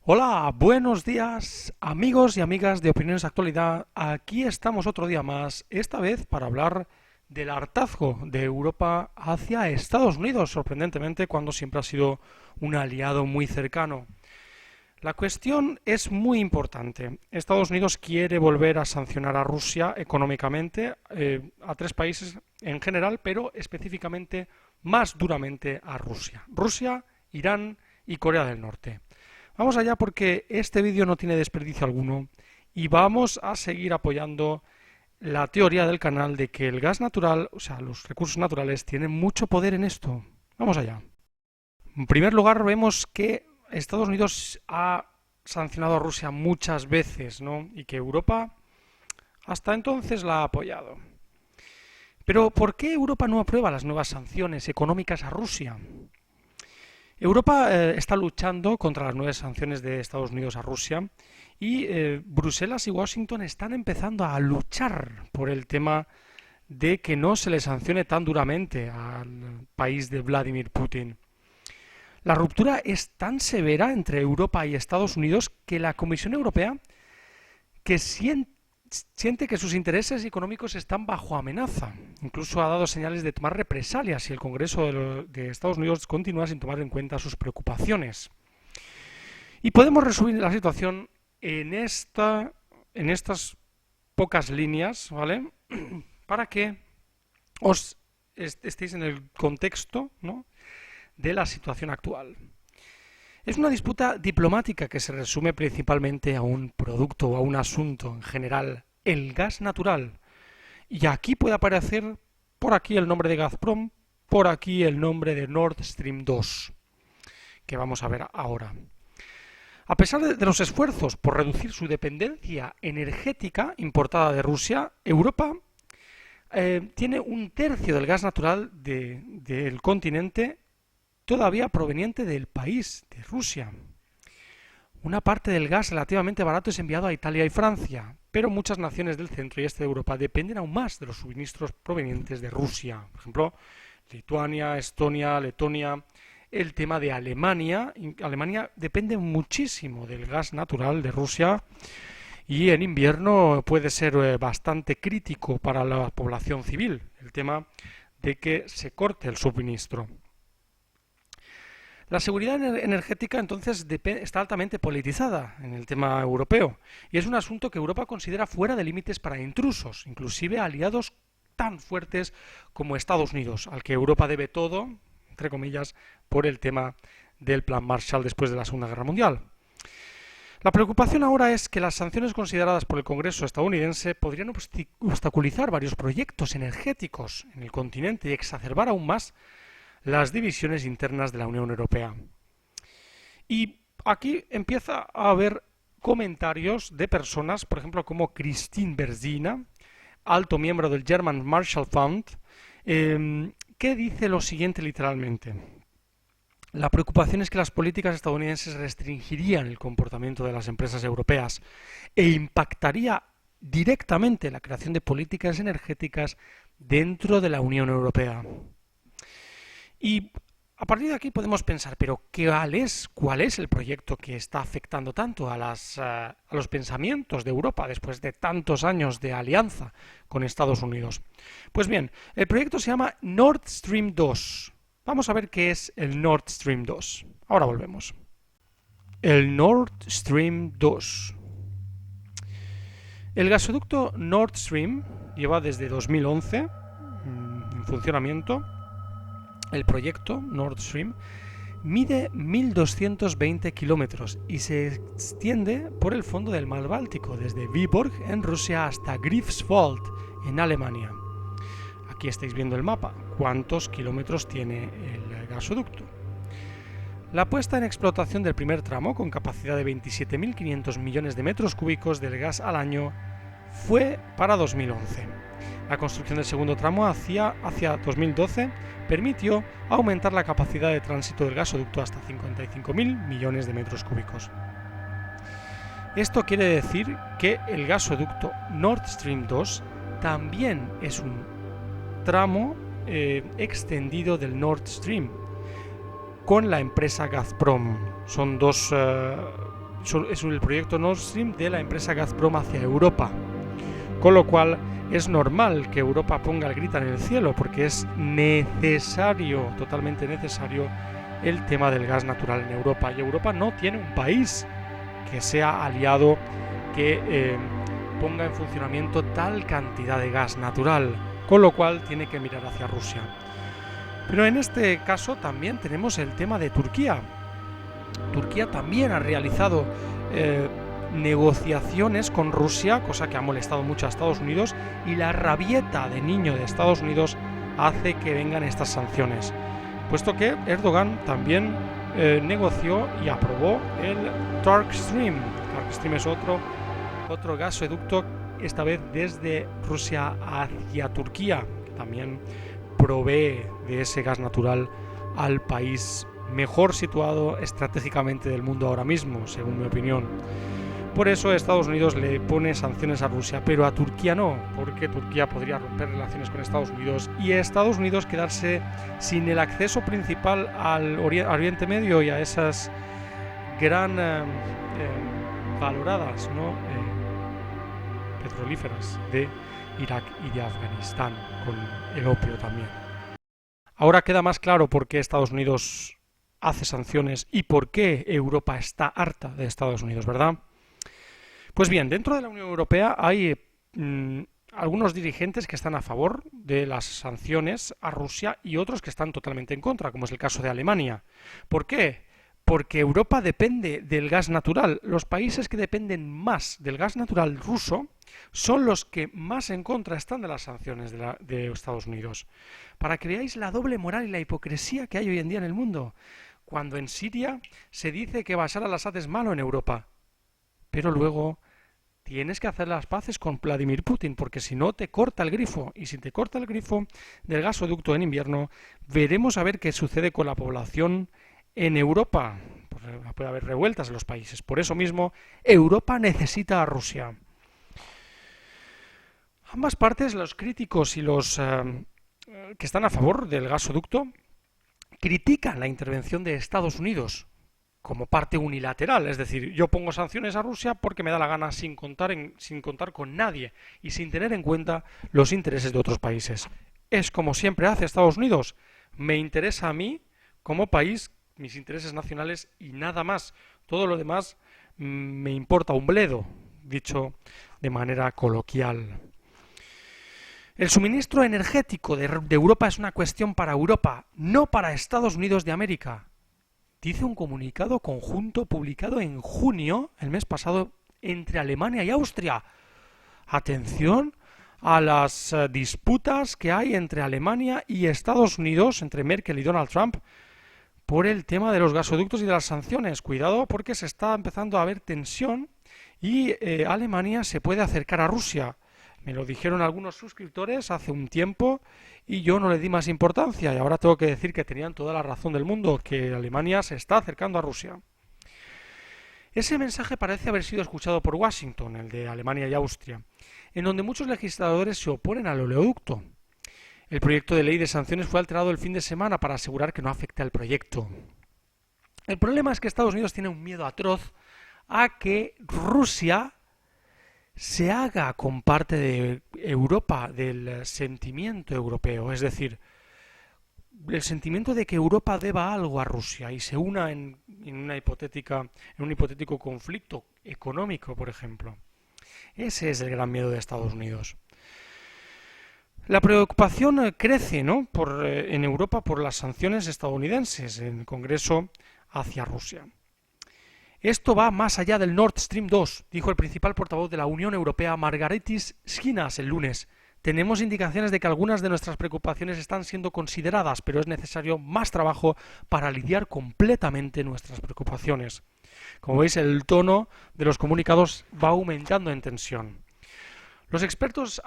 Hola, buenos días, amigos y amigas de Opiniones Actualidad. Aquí estamos otro día más, esta vez para hablar del hartazgo de Europa hacia Estados Unidos, sorprendentemente, cuando siempre ha sido un aliado muy cercano. La cuestión es muy importante. Estados Unidos quiere volver a sancionar a Rusia económicamente, a tres países en general, pero específicamente más duramente a Rusia. Rusia, Irán y Corea del Norte. Vamos allá porque este vídeo no tiene desperdicio alguno y vamos a seguir apoyando la teoría del canal de que el gas natural, o sea, los recursos naturales, tienen mucho poder en esto. Vamos allá. En primer lugar, vemos que Estados Unidos ha sancionado a Rusia muchas veces, ¿no? Y que Europa hasta entonces la ha apoyado. Pero ¿por qué Europa no aprueba las nuevas sanciones económicas a Rusia? Europa está luchando contra las nuevas sanciones de Estados Unidos a Rusia y Bruselas y Washington están empezando a luchar por el tema de que no se le sancione tan duramente al país de Vladimir Putin. La ruptura es tan severa entre Europa y Estados Unidos que la Comisión Europea que siente que sus intereses económicos están bajo amenaza. Incluso ha dado señales de tomar represalias si el Congreso de Estados Unidos continúa sin tomar en cuenta sus preocupaciones. Y podemos resumir la situación en estas pocas líneas, ¿vale? Para que os estéis en el contexto, ¿no?, de la situación actual. Es una disputa diplomática que se resume principalmente a un producto o a un asunto en general, el gas natural. Y aquí puede aparecer por aquí el nombre de Gazprom, por aquí el nombre de Nord Stream 2, que vamos a ver ahora. A pesar de los esfuerzos por reducir su dependencia energética importada de Rusia, Europa tiene un tercio del gas natural del continente todavía proveniente del país, de Rusia. Una parte del gas relativamente barato es enviado a Italia y Francia, pero muchas naciones del centro y este de Europa dependen aún más de los suministros provenientes de Rusia. Por ejemplo, Lituania, Estonia, Letonia. El tema de Alemania. Alemania depende muchísimo del gas natural de Rusia y en invierno puede ser bastante crítico para la población civil el tema de que se corte el suministro. La seguridad energética entonces está altamente politizada en el tema europeo y es un asunto que Europa considera fuera de límites para intrusos, inclusive aliados tan fuertes como Estados Unidos, al que Europa debe todo, entre comillas, por el tema del Plan Marshall después de la Segunda Guerra Mundial. La preocupación ahora es que las sanciones consideradas por el Congreso estadounidense podrían obstaculizar varios proyectos energéticos en el continente y exacerbar aún más las divisiones internas de la Unión Europea. Y aquí empieza a haber comentarios de personas, por ejemplo, como Christine Berzina, alto miembro del German Marshall Fund, que dice lo siguiente literalmente. La preocupación es que las políticas estadounidenses restringirían el comportamiento de las empresas europeas e impactaría directamente la creación de políticas energéticas dentro de la Unión Europea. Y a partir de aquí podemos pensar, pero ¿cuál es el proyecto que está afectando tanto a los pensamientos de Europa después de tantos años de alianza con Estados Unidos? Pues bien, el proyecto se llama Nord Stream 2. Vamos a ver qué es el Nord Stream 2. Ahora volvemos. El Nord Stream 2. El gasoducto Nord Stream lleva desde 2011 en funcionamiento. El proyecto Nord Stream mide 1.220 kilómetros y se extiende por el fondo del mar Báltico, desde Viborg en Rusia hasta Greifswald en Alemania. Aquí estáis viendo el mapa, cuántos kilómetros tiene el gasoducto. La puesta en explotación del primer tramo, con capacidad de 27.500 millones de metros cúbicos del gas al año, fue para 2011. La construcción del segundo tramo hacia 2012 permitió aumentar la capacidad de tránsito del gasoducto hasta 55.000 millones de metros cúbicos. Esto quiere decir que el gasoducto Nord Stream 2 también es un tramo extendido del Nord Stream con la empresa Gazprom. Son dos es el proyecto Nord Stream de la empresa Gazprom hacia Europa. Con lo cual es normal que Europa ponga el grito en el cielo, porque es necesario, totalmente necesario, el tema del gas natural en Europa. Y Europa no tiene un país que sea aliado, que ponga en funcionamiento tal cantidad de gas natural, con lo cual tiene que mirar hacia Rusia. Pero en este caso también tenemos el tema de Turquía. Turquía también ha realizado negociaciones con Rusia, cosa que ha molestado mucho a Estados Unidos, y la rabieta de niño de Estados Unidos hace que vengan estas sanciones, puesto que Erdogan también negoció y aprobó el Turk Stream. Turk Stream es otro gasoducto, esta vez desde Rusia hacia Turquía, que también provee de ese gas natural al país mejor situado estratégicamente del mundo ahora mismo, según mi opinión. Por eso Estados Unidos le pone sanciones a Rusia, pero a Turquía no, porque Turquía podría romper relaciones con Estados Unidos y Estados Unidos quedarse sin el acceso principal al Oriente Medio y a esas gran valoradas, ¿no? Petrolíferas de Irak y de Afganistán, con el opio también. Ahora queda más claro por qué Estados Unidos hace sanciones y por qué Europa está harta de Estados Unidos, ¿verdad? Pues bien, dentro de la Unión Europea hay algunos dirigentes que están a favor de las sanciones a Rusia y otros que están totalmente en contra, como es el caso de Alemania. ¿Por qué? Porque Europa depende del gas natural. Los países que dependen más del gas natural ruso son los que más en contra están de las sanciones de Estados Unidos. Para que veáis la doble moral y la hipocresía que hay hoy en día en el mundo. Cuando en Siria se dice que Bashar al-Assad es malo en Europa, pero luego tienes que hacer las paces con Vladimir Putin, porque si no te corta el grifo, y si te corta el grifo del gasoducto en invierno, veremos a ver qué sucede con la población en Europa. Puede haber revueltas en los países. Por eso mismo, Europa necesita a Rusia. Ambas partes, los críticos y los que están a favor del gasoducto, critican la intervención de Estados Unidos como parte unilateral, es decir, yo pongo sanciones a Rusia porque me da la gana sin contar con nadie y sin tener en cuenta los intereses de otros países. Es como siempre hace Estados Unidos. Me interesa a mí, como país, mis intereses nacionales y nada más. Todo lo demás me importa un bledo, dicho de manera coloquial. El suministro energético de Europa es una cuestión para Europa, no para Estados Unidos de América. Dice un comunicado conjunto publicado en junio, el mes pasado, entre Alemania y Austria. Atención a las disputas que hay entre Alemania y Estados Unidos, entre Merkel y Donald Trump, por el tema de los gasoductos y de las sanciones. Cuidado, porque se está empezando a ver tensión y Alemania se puede acercar a Rusia. Me lo dijeron algunos suscriptores hace un tiempo y yo no le di más importancia, y ahora tengo que decir que tenían toda la razón del mundo, que Alemania se está acercando a Rusia. Ese mensaje parece haber sido escuchado por Washington, el de Alemania y Austria, en donde muchos legisladores se oponen al oleoducto. El proyecto de ley de sanciones fue alterado el fin de semana para asegurar que no afecte al proyecto. El problema es que Estados Unidos tiene un miedo atroz a que Rusia se haga con parte de Europa, del sentimiento europeo, es decir, el sentimiento de que Europa deba algo a Rusia y se una en un hipotético conflicto económico, por ejemplo. Ese es el gran miedo de Estados Unidos. La preocupación crece, ¿no?, en Europa por las sanciones estadounidenses en el Congreso hacia Rusia. Esto va más allá del Nord Stream 2, dijo el principal portavoz de la Unión Europea, Margaritis Schinas, el lunes. Tenemos indicaciones de que algunas de nuestras preocupaciones están siendo consideradas, pero es necesario más trabajo para lidiar completamente nuestras preocupaciones. Como veis, el tono de los comunicados va aumentando en tensión. Los expertos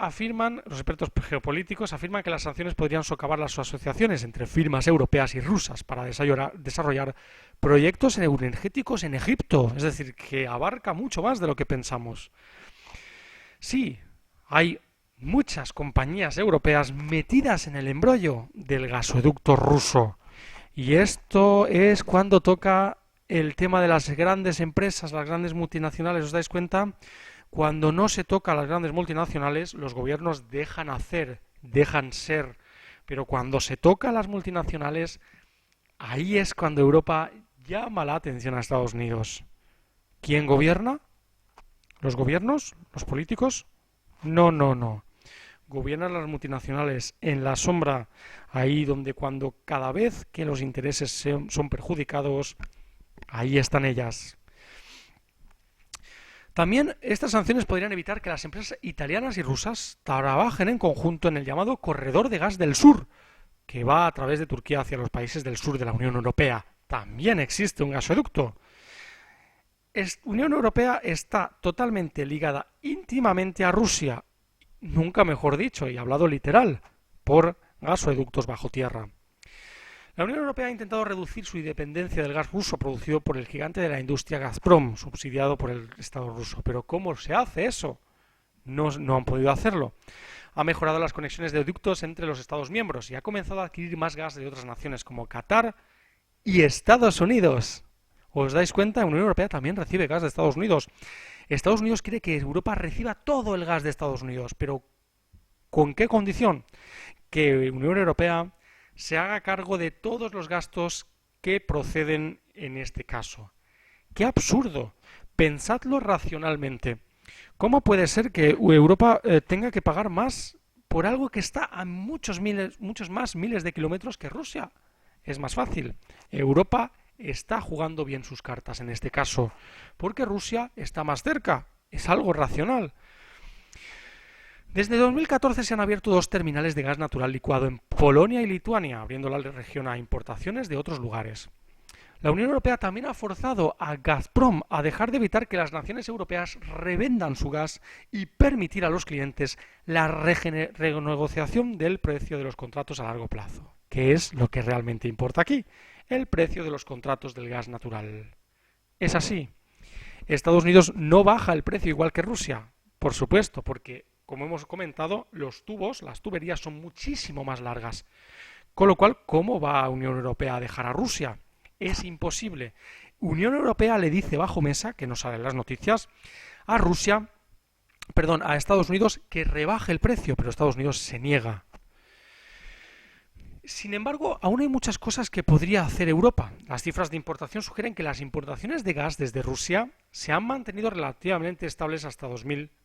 geopolíticos afirman que las sanciones podrían socavar las asociaciones entre firmas europeas y rusas para desarrollar proyectos energéticos en Egipto, es decir, que abarca mucho más de lo que pensamos. Sí, hay muchas compañías europeas metidas en el embrollo del gasoducto ruso, y esto es cuando toca el tema de las grandes empresas, las grandes multinacionales, ¿os dais cuenta? Cuando no se toca a las grandes multinacionales, los gobiernos dejan hacer, dejan ser. Pero cuando se toca a las multinacionales, ahí es cuando Europa llama la atención a Estados Unidos. ¿Quién gobierna? ¿Los gobiernos? ¿Los políticos? No, no, no. Gobiernan las multinacionales en la sombra, ahí donde cuando cada vez que los intereses son perjudicados, ahí están ellas. También estas sanciones podrían evitar que las empresas italianas y rusas trabajen en conjunto en el llamado Corredor de Gas del Sur, que va a través de Turquía hacia los países del sur de la Unión Europea. También existe un gasoducto. Unión Europea está totalmente ligada íntimamente a Rusia, nunca mejor dicho, y hablado literal, por gasoductos bajo tierra. La Unión Europea ha intentado reducir su dependencia del gas ruso producido por el gigante de la industria Gazprom, subsidiado por el Estado ruso. Pero ¿cómo se hace eso? No han podido hacerlo. Ha mejorado las conexiones de ductos entre los Estados miembros y ha comenzado a adquirir más gas de otras naciones como Qatar y Estados Unidos. ¿Os dais cuenta? La Unión Europea también recibe gas de Estados Unidos. Estados Unidos quiere que Europa reciba todo el gas de Estados Unidos, pero ¿con qué condición? Que Unión Europea se haga cargo de todos los gastos que proceden en este caso. ¡Qué absurdo! Pensadlo racionalmente. ¿Cómo puede ser que Europa tenga que pagar más por algo que está a muchos más miles de kilómetros que Rusia? Es más fácil. Europa está jugando bien sus cartas en este caso, porque Rusia está más cerca. Es algo racional. Desde 2014 se han abierto 2 terminales de gas natural licuado en Polonia y Lituania, abriendo la región a importaciones de otros lugares. La Unión Europea también ha forzado a Gazprom a dejar de evitar que las naciones europeas revendan su gas y permitir a los clientes la renegociación del precio de los contratos a largo plazo, que es lo que realmente importa aquí, el precio de los contratos del gas natural. Es así. Estados Unidos no baja el precio igual que Rusia, por supuesto, porque, como hemos comentado, las tuberías son muchísimo más largas. Con lo cual, ¿cómo va a Unión Europea a dejar a Rusia? Es imposible. Unión Europea le dice bajo mesa, que no salen las noticias, a Estados Unidos que rebaje el precio, pero Estados Unidos se niega. Sin embargo, aún hay muchas cosas que podría hacer Europa. Las cifras de importación sugieren que las importaciones de gas desde Rusia se han mantenido relativamente estables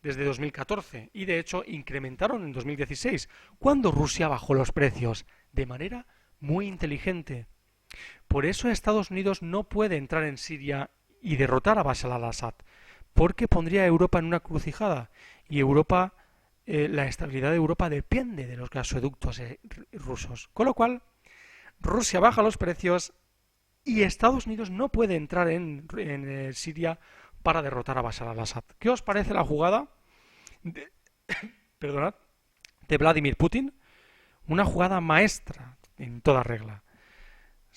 desde 2014 y de hecho incrementaron en 2016, cuando Rusia bajó los precios de manera muy inteligente. Por eso Estados Unidos no puede entrar en Siria y derrotar a Bashar al-Assad, porque pondría a Europa en una crucijada y la estabilidad de Europa depende de los gasoductos rusos. Con lo cual, Rusia baja los precios y Estados Unidos no puede entrar en Siria para derrotar a Bashar al-Assad. ¿Qué os parece la jugada de, de Vladimir Putin? Una jugada maestra en toda regla.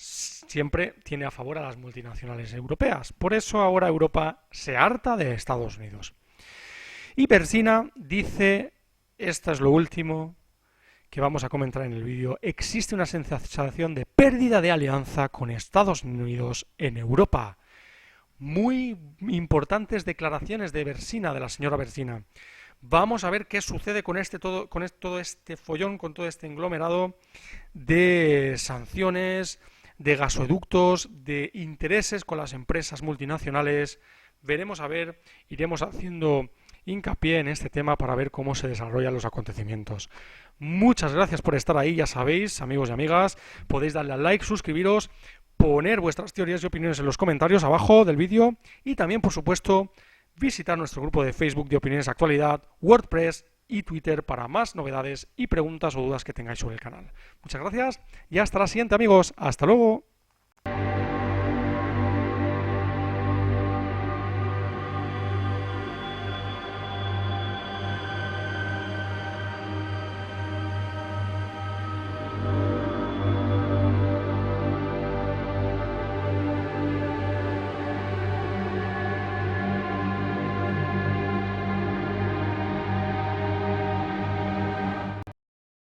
Siempre tiene a favor a las multinacionales europeas. Por eso ahora Europa se harta de Estados Unidos. Y Bersina dice, esto es lo último que vamos a comentar en el vídeo, existe una sensación de pérdida de alianza con Estados Unidos en Europa. Muy importantes declaraciones de Bersina, de la señora Bersina. Vamos a ver qué sucede con todo este follón, con todo este englomerado de sanciones, de gasoductos, de intereses con las empresas multinacionales. Veremos a ver, iremos haciendo hincapié en este tema para ver cómo se desarrollan los acontecimientos. Muchas gracias por estar ahí, ya sabéis, amigos y amigas, podéis darle al like, suscribiros, poner vuestras teorías y opiniones en los comentarios abajo del vídeo y también, por supuesto, visitar nuestro grupo de Facebook de Opiniones Actualidad, WordPress y Twitter para más novedades y preguntas o dudas que tengáis sobre el canal. Muchas gracias y hasta la siguiente, amigos. Hasta luego.